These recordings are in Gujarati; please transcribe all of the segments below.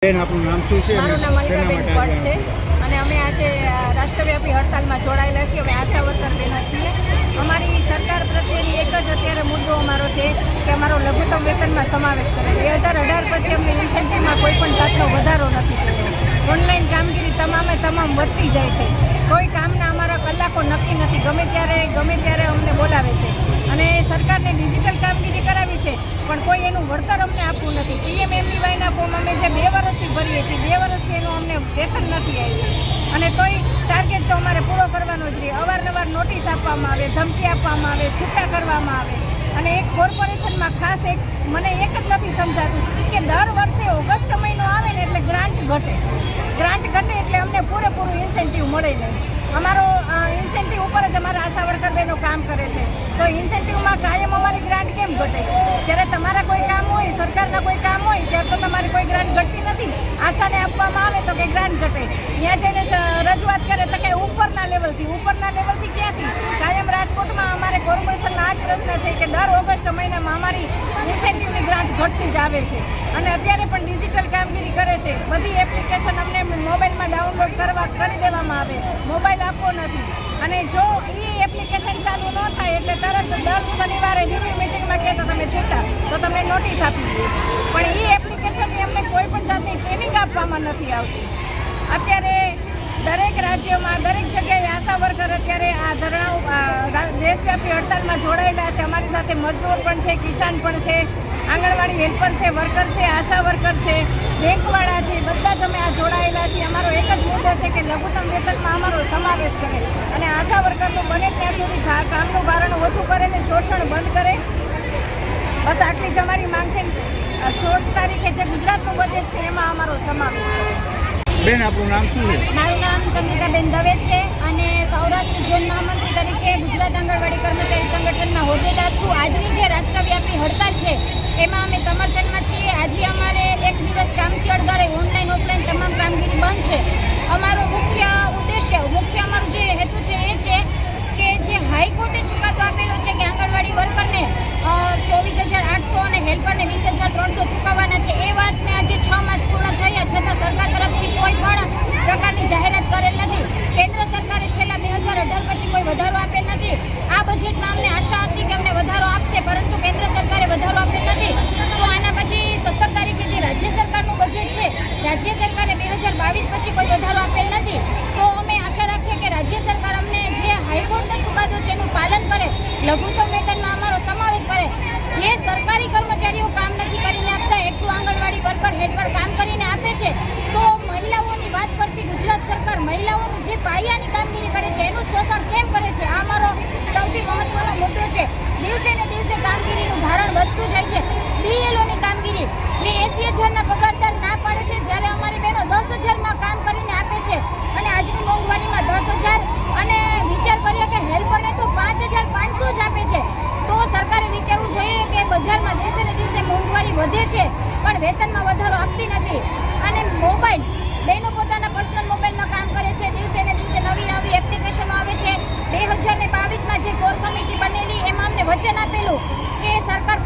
આપનું નામ શું છે? મારું નામ મલ્લિકાબેન ભટ્ટ છે અને અમે આજે રાષ્ટ્રવ્યાપી હડતાલમાં જોડાયેલા છીએ. અમે આશા વર્કર બહેનો છીએ. અમારી સરકાર પ્રત્યેની એક જ અત્યારે મુદ્દો અમારો છે કે અમારો લઘુત્તમ વેતનમાં સમાવેશ કરે. 2018 પછી અમને ઇન્સેન્ટિવમાં કોઈ પણ જાતનો વધારો નથી થયો. ઓનલાઈન કામગીરી તમામ વધતી જાય છે. કોઈ કામના અમારા કલાકો નક્કી નથી. ગમે ત્યારે અમને બોલાવે છે અને સરકારને ડિજિટલ કામગીરી કરાવી છે પણ કોઈ એનું વળતર અમને આપવું નથી. PMMDYના ફોર્મ અમે જે 2 વર્ષથી ભરીએ છીએ, 2 વર્ષથી એનું અમને વેતન નથી આવ્યું અને તોય ટાર્ગેટ તો અમારે પૂરો કરવાનો જ રહે. અવારનવાર નોટિસ આપવામાં આવે, ધમકી આપવામાં આવે, છૂટા કરવામાં આવે અને એક કોર્પોરેશનમાં ખાસ મને એક જ નથી સમજાતું કે દર વર્ષે ઓગસ્ટ મહિનો આવે ને એટલે ગ્રાન્ટ ઘટે એટલે અમને પૂરેપૂરું ઇન્સેન્ટિવ મળે નહીં. અમારો ઇન્સેન્ટિવ ઉપર જ અમારા આશા વર્કર બહેનો કામ કરે છે તો ઇન્સેન્ટિવમાં કાયમ અમારી ગ્રાન્ટ કેમ ઘટે? જ્યારે તમારા કોઈ કામ હોય, સરકારના કોઈ કામ હોય ત્યારે તો તમારી કોઈ ગ્રાન્ટ ઘટતી નથી. આશાને આપવામાં આવે તો કે ગ્રાન્ટ ઘટે. ત્યાં જઈને રજૂઆત કરે તો કે ઉપરના લેવલથી ક્યાંથી? કાયમ રાજકોટમાં અમારે કોર્પોરેશનના આ જ પ્રશ્ન છે કે દર ઓગસ્ટ મહિનામાં અમારી ઇન્સેન્ટિવની ગ્રાન્ટ ઘટતી જ આવે છે અને અત્યારે પણ ડિજિટલ કામગીરી કરે છે. બધી એપ્લિકેશન અમને મોબાઈલમાં ડાઉનલોડ કરી દેવામાં આવે, મોબાઈલ આપવો નથી અને જો એ એપ્લિકેશન ચાલુ ન થાય એટલે તરત દર શનિવારે રિવ્યુ મિટિંગમાં કહે તો તમે છૂટા, તો તમને નોટિસ આપી દે. પણ એ એપ્લિકેશનની અમને કોઈ પણ જાતની ટ્રેનિંગ આપવામાં નથી આવતી. અત્યારે દરેક રાજ્યમાં દરેક જગ્યાએ આશા વર્કર અત્યારે આ ધરણાઓ દેશવ્યાપી હડતાલમાં જોડાયેલા છે. અમારી સાથે મજદૂર પણ છે, કિસાન પણ છે, આંગણવાડી હેલ્પર છે, વર્કર છે, આશા વર્કર છે, બેંકવાળા છે, બધા જ અમે આ જોડાયેલા છીએ. અમારો એક જ મુદ્દો છે કે લઘુત્તમ વેતનમાં અમારો સમાવેશ કરે અને આશા વર્કરનું બને ત્યાં સુધી કામનું ભારણ ઓછું કરે ને શોષણ બંધ કરે. બસ આટલી જ અમારી માંગ છે. 16 તારીખે જે ગુજરાતનું બજેટ છે એમાં અમારો સમાવેશ કરે. બેન, આપનું નામ શું છે? મારું નામ સંગીતાબેન દવે છે અને સૌરાષ્ટ્ર ઝોન મહામંત્રી તરીકે ગુજરાત આંગણવાડી કર્મચારી સંગઠનના હોદ્દેદાર છું. આજની જે રાષ્ટ્રવ્યાપી હડતાલ છે એમાં અમે સમર્થનમાં છીએ. આજે અમારે એક દિવસ કામથી અડધારે ઓનલાઈન ઓફલાઈન તમામ કામગીરી બંધ છે. અમારો મુખ્ય અમારું જે હેતુ છે એ છે કે જે હાઈકોર્ટે ચુકાદો આપેલો છે કે આંગણવાડી વર્કરને 24,800 અને હેલ્પરને 20,300 ચૂકવવાના છે, એ વાતને આજે 6 માસ પૂર્ણ થયા છતાં સરકાર તરફથી કોઈ પણ પ્રકારની જાહેરાત કરેલ નથી. કેન્દ્ર સરકારે છેલ્લા 2018 પછી કોઈ વધારો આપેલ નથી. આ બજેટમાં અમને આશા હતી કે અમને વધારો આપશે પરંતુ કેન્દ્ર સરકારે વધારો આપેલ નથી. તો આના પછી 17 તારીખે જે રાજ્ય સરકારનું બજેટ છે, રાજ્ય સરકારે 2022 પછી કોઈ વધારો આપેલ નથી. તો અમે આશા રાખીએ કે રાજ્ય સરકાર અમને જે હાઈકોર્ટનો ચુકાદો છે એનું પાલન કરે, લઘુત્તમ વેતનમાં અમારો સમાવેશ કરે. જે સરકારી કર્મચારીઓ કામ નથી કરીને આપતા એટલું આંગણવાડી વર્કર હેલ્પર કામ કરીને આપે છે. તો મહિલાઓની વાત કરતી ગુજરાત સરકાર મહિલાઓનું જે પાયાની કામગીરી કરે છે એનું શોષણ કેમ કરે છે? આ અમારો સૌથી મહત્વનો મુદ્દો છે. દિવસે ને દિવસે કામગીરીનું ભારણ વધતું જાય છે. BLOની કામગીરી જે 80,000ના પગારદાર ના પાડે છે જ્યારે અમારી બહેનો 10,000માં કામ કરીને આપે છે અને આજની મોંઘવારીમાં 10,000 અને વિચાર કરીએ કે હેલ્પરને તો 5,500 જ આપે છે. તો સરકારે વિચારવું જોઈએ કે બજારમાં દિવસે ને દિવસે મોંઘવારી વધે છે પણ વેતનમાં વધારો આપતી નથી. અને મોબાઈલ બહેનો પોતાના પર્સનલ મોબાઈલમાં કામ કરે છે. દિવસે ને દિવસે નવી એપ્લિકેશનો આવે છે. 2022માં જે કોર કમિટી બનેલી એમાં અમને વચન આપેલું કે સરકાર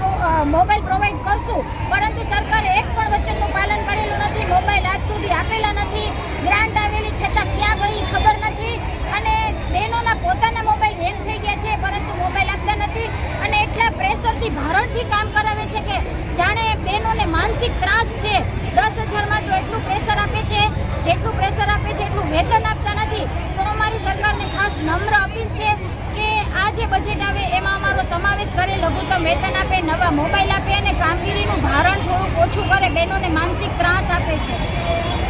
મોબાઈલ પ્રોવાઈડ કરશું પરંતુ સરકારે એક પણ વચનનું પાલન કરેલું નથી. મોબાઈલ આજ સુધી આપેલા નથી. ગ્રાન્ટ આવેલી છતાં ક્યાં ગઈ ખબર નથી અને બહેનોના પોતાના મોબાઈલ હેંગ થઈ ગયા છે પરંતુ મોબાઈલ આપતા નથી અને એટલા પ્રેશરથી ભારણથી કામ કરાવે છે કે જાણે બહેનોને માનસિક ત્રાસ છે. 10,000માં તો એટલું પ્રેશર આપે છે, જેટલું પ્રેશર આપે છે એટલું વેતન આપતા નથી. તો અમારી સરકારને ખાસ નમ્ર અપીલ છે કે આ જે બજેટ આવે એમાં અમારો સમાવેશ કરે, લઘુત્તમ વેતન આપે, નવા મોબાઈલ આપે અને કામગીરીનું ભારણ થોડુંક ઓછું કરે. બહેનોને માનસિક ત્રાસ આપે છે.